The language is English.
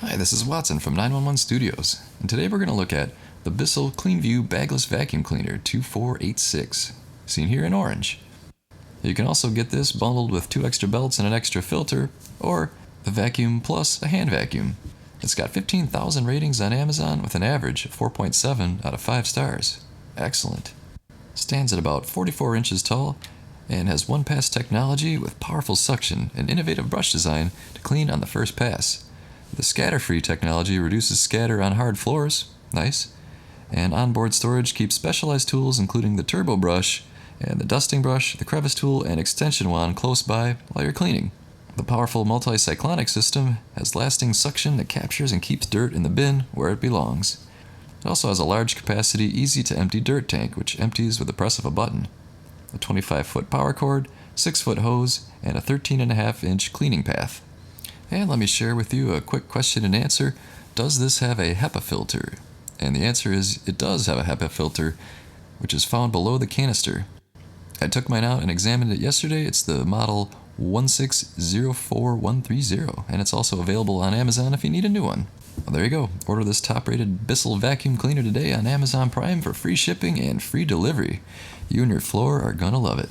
Hi, this is Watson from 911 Studios, and today we're going to look at the BISSELL Cleanview Bagless Vacuum Cleaner 2486, seen here in orange. You can also get this bundled with 2 extra belts and an extra filter, or the vacuum plus a hand vacuum. It's got 15,000 ratings on Amazon with an average of 4.7 out of 5 stars. Excellent. Stands at about 44 inches tall and has OnePass technology with powerful suction and innovative brush design to clean on the first pass. The scatter-free technology reduces scatter on hard floors, nice, and onboard storage keeps specialized tools including the turbobrush and the dusting brush, the crevice tool, and extension wand close by while you're cleaning. The powerful Multi-Cyclonic system has lasting suction that captures and keeps dirt in the bin where it belongs. It also has a large capacity, easy to empty dirt tank which empties with the press of a button. A 25-foot power cord, 6-foot hose, and a 13.5-inch cleaning path. And let me share with you a quick question and answer. Does this have a HEPA filter? And the answer is it does have a HEPA filter, which is found below the canister. I took mine out and examined it yesterday. It's the model 1604130, and it's also available on Amazon if you need a new one. Well, there you go. Order this top-rated BISSELL vacuum cleaner today on Amazon Prime for free shipping and free delivery. You and your floor are gonna love it.